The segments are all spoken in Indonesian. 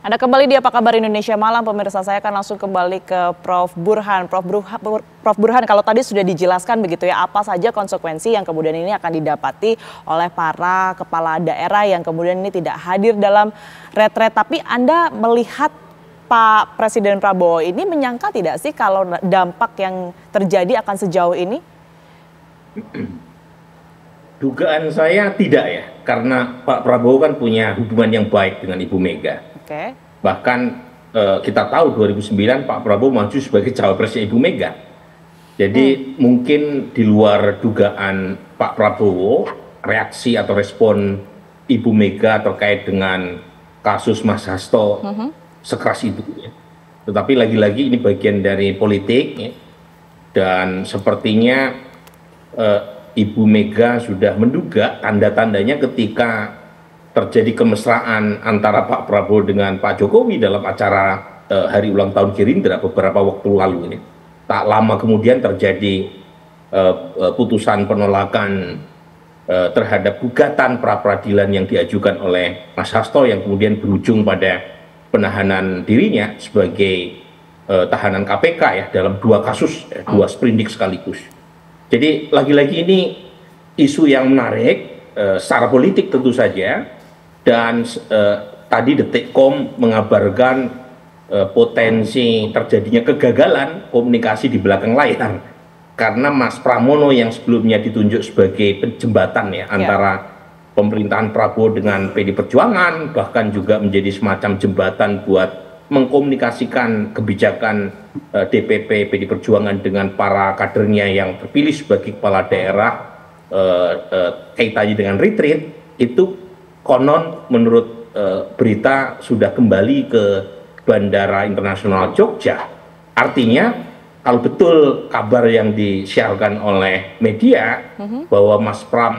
Anda kembali di Apa Kabar Indonesia Malam, pemirsa. Saya akan langsung kembali ke Prof. Burhan. Prof. Burhan, kalau tadi sudah dijelaskan begitu ya, apa saja konsekuensi yang kemudian ini akan didapati oleh para kepala daerah yang kemudian ini tidak hadir dalam retret. Tapi Anda melihat Pak Presiden Prabowo ini menyangka tidak sih kalau dampak yang terjadi akan sejauh ini? Dugaan saya tidak ya, karena Pak Prabowo kan punya hubungan yang baik dengan Ibu Mega. Oke. Bahkan kita tahu 2009 Pak Prabowo maju sebagai cawapresnya Ibu Mega. Jadi mungkin di luar dugaan Pak Prabowo, reaksi atau respon Ibu Mega terkait dengan kasus Mas Hasto sekeras itu. Ya. Tetapi lagi-lagi ini bagian dari politik ya. Dan sepertinya Ibu Mega sudah menduga tanda-tandanya ketika terjadi kemesraan antara Pak Prabowo dengan Pak Jokowi dalam acara hari ulang tahun Gerindra beberapa waktu lalu ini. Tak lama kemudian terjadi putusan penolakan terhadap gugatan pra-peradilan yang diajukan oleh Mas Hasto yang kemudian berujung pada penahanan dirinya sebagai tahanan KPK ya dalam dua kasus, dua sprindik sekaligus. Jadi lagi-lagi ini isu yang menarik secara politik tentu saja. Dan tadi Detikcom mengabarkan potensi terjadinya kegagalan komunikasi di belakang layar karena Mas Pramono yang sebelumnya ditunjuk sebagai jembatan ya antara pemerintahan Prabowo dengan PD Perjuangan, bahkan juga menjadi semacam jembatan buat mengkomunikasikan kebijakan DPP PD Perjuangan dengan para kadernya yang terpilih sebagai kepala daerah kaitannya dengan retreat itu. Konon menurut berita sudah kembali ke Bandara Internasional Jogja. Artinya kalau betul kabar yang disiarkan oleh media bahwa Mas Pram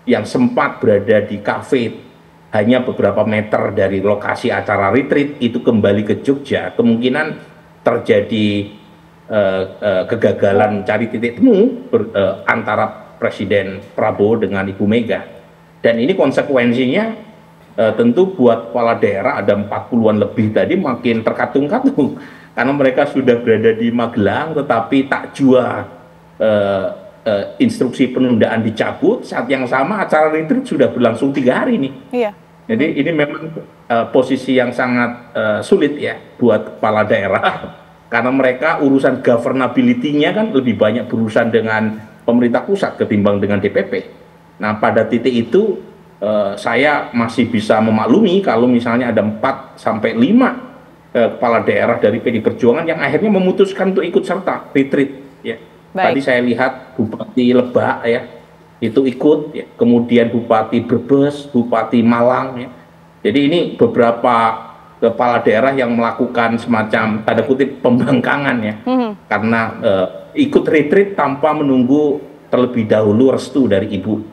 yang sempat berada di kafe hanya beberapa meter dari lokasi acara retreat itu kembali ke Jogja, kemungkinan terjadi kegagalan cari titik temu antara Presiden Prabowo dengan Ibu Mega. Dan ini konsekuensinya tentu buat kepala daerah ada 40-an lebih tadi makin terkatung-katung karena mereka sudah berada di Magelang tetapi takjua instruksi penundaan dicabut, saat yang sama acara retreat sudah berlangsung 3 hari nih. Iya. Jadi ini memang posisi yang sangat sulit ya buat kepala daerah karena mereka urusan governability-nya kan lebih banyak berurusan dengan pemerintah pusat ketimbang dengan DPP. Nah pada titik itu saya masih bisa memaklumi kalau misalnya ada 4 sampai 5 kepala daerah dari PD Perjuangan yang akhirnya memutuskan untuk ikut serta retreat. Ya. Tadi saya lihat Bupati Lebak ya itu ikut, ya. Kemudian Bupati Brebes, Bupati Malang. Ya. Jadi ini beberapa kepala daerah yang melakukan semacam tanda kutip pembangkangan ya, karena ikut retreat tanpa menunggu terlebih dahulu restu dari Ibu.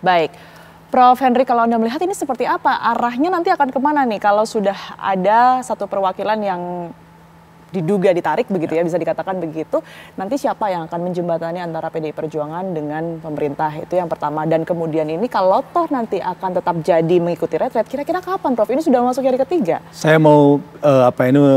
Baik, Prof. Henry, kalau Anda melihat ini seperti apa? Arahnya nanti akan kemana nih kalau sudah ada satu perwakilan yang diduga ditarik begitu ya, bisa dikatakan begitu. Nanti siapa yang akan menjembatani antara PDI Perjuangan dengan pemerintah? Itu yang pertama. Dan kemudian ini kalau toh nanti akan tetap jadi mengikuti retret, kira-kira kapan Prof? Ini sudah masuk hari ketiga. Saya mau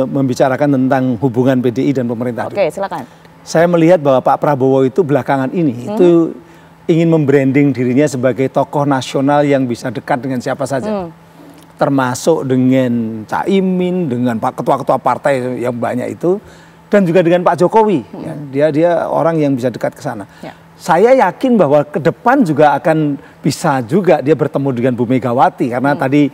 membicarakan tentang hubungan PDI dan pemerintah. Oke, silakan. Saya melihat bahwa Pak Prabowo itu belakangan ini itu ingin membranding dirinya sebagai tokoh nasional yang bisa dekat dengan siapa saja. Termasuk dengan Caimin, dengan ketua-ketua partai yang banyak itu, dan juga dengan Pak Jokowi. Ya, dia orang yang bisa dekat ke sana. Ya. Saya yakin bahwa ke depan juga akan bisa juga dia bertemu dengan Bu Megawati. Karena tadi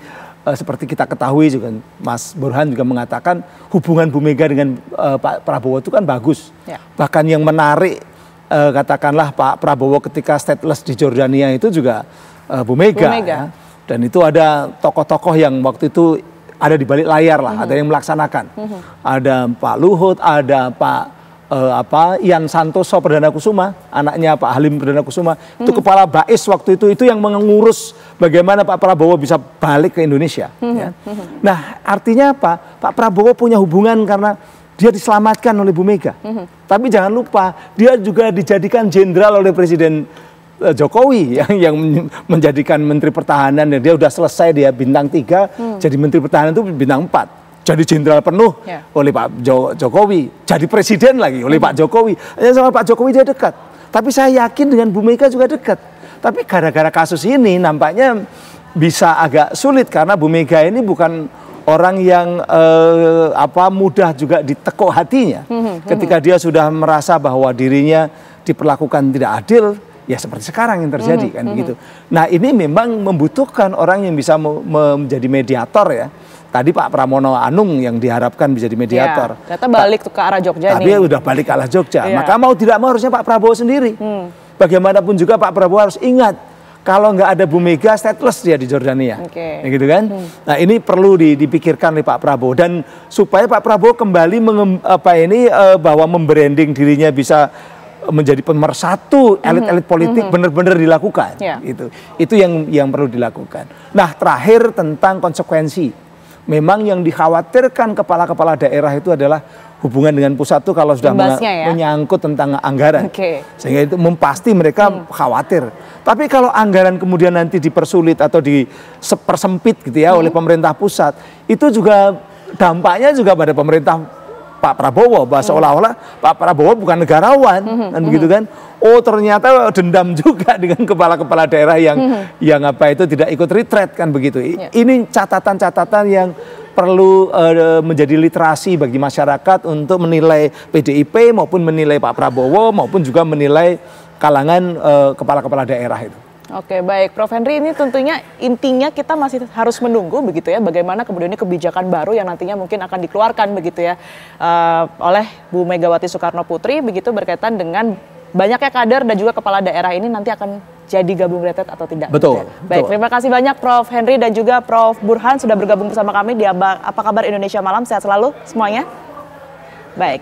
seperti kita ketahui juga Mas Burhan juga mengatakan hubungan Bu Mega dengan Pak Prabowo itu kan bagus. Ya. Bahkan yang menarik katakanlah Pak Prabowo ketika stateless di Jordania itu juga Bu Mega. Ya. Dan itu ada tokoh-tokoh yang waktu itu ada di balik layar lah, ada yang melaksanakan. Ada Pak Luhut, ada Pak Ian Santoso Perdana Kusuma, anaknya Pak Halim Perdana Kusuma, itu kepala BAIS waktu itu yang mengurus bagaimana Pak Prabowo bisa balik ke Indonesia. Ya. Nah artinya apa? Pak Prabowo punya hubungan karena dia diselamatkan oleh Bu Mega. Tapi jangan lupa dia juga dijadikan jenderal oleh Presiden Jokowi yang menjadikan Menteri Pertahanan, dan dia udah selesai, dia bintang 3, jadi Menteri Pertahanan itu bintang 4. Jadi jenderal penuh oleh Pak Jokowi, jadi presiden lagi oleh Pak Jokowi. Sama Pak Jokowi dia dekat. Tapi saya yakin dengan Bu Mega juga dekat. Tapi gara-gara kasus ini nampaknya bisa agak sulit karena Bu Mega ini bukan orang yang mudah juga ditekuk hatinya. Ketika dia sudah merasa bahwa dirinya diperlakukan tidak adil, ya seperti sekarang yang terjadi kan begitu. Nah, ini memang membutuhkan orang yang bisa menjadi mediator ya. Tadi Pak Pramono Anung yang diharapkan bisa jadi mediator. Ya, ternyata balik ke arah Jogja tapi nih. Tapi udah balik ke arah Jogja. Ya. Maka mau tidak mau harusnya Pak Prabowo sendiri. Bagaimanapun juga Pak Prabowo harus ingat, kalau nggak ada Bu Mega, stateless dia di Jordania. Ya gitu kan? Nah, ini perlu dipikirkan oleh Pak Prabowo. Dan supaya Pak Prabowo kembali bahwa membranding dirinya bisa menjadi pemersatu elit-elit politik benar-benar dilakukan. Gitu. Itu yang perlu dilakukan. Nah, terakhir tentang konsekuensi. Memang yang dikhawatirkan kepala-kepala daerah itu adalah hubungan dengan pusat itu kalau sudah menyangkut tentang anggaran. Sehingga itu pasti mereka khawatir. Tapi kalau anggaran kemudian nanti dipersulit atau dipersempit gitu ya oleh pemerintah pusat, itu juga dampaknya juga pada pemerintah Pak Prabowo, seolah-olah Pak Prabowo bukan negarawan, kan begitu kan? Oh, ternyata dendam juga dengan kepala-kepala daerah yang tidak ikut retreat kan begitu. Ini catatan-catatan yang perlu menjadi literasi bagi masyarakat untuk menilai PDIP maupun menilai Pak Prabowo maupun juga menilai kalangan kepala-kepala daerah itu. Oke, baik Prof. Henry, ini tentunya intinya kita masih harus menunggu begitu ya bagaimana kemudian ini kebijakan baru yang nantinya mungkin akan dikeluarkan begitu ya oleh Bu Megawati Soekarno Putri begitu berkaitan dengan banyaknya kader dan juga kepala daerah ini nanti akan jadi gabung retret atau tidak. Betul. Gitu ya. Baik, terima kasih banyak Prof. Henry dan juga Prof. Burhan sudah bergabung bersama kami di Apa Kabar Indonesia Malam. Sehat selalu semuanya. Baik.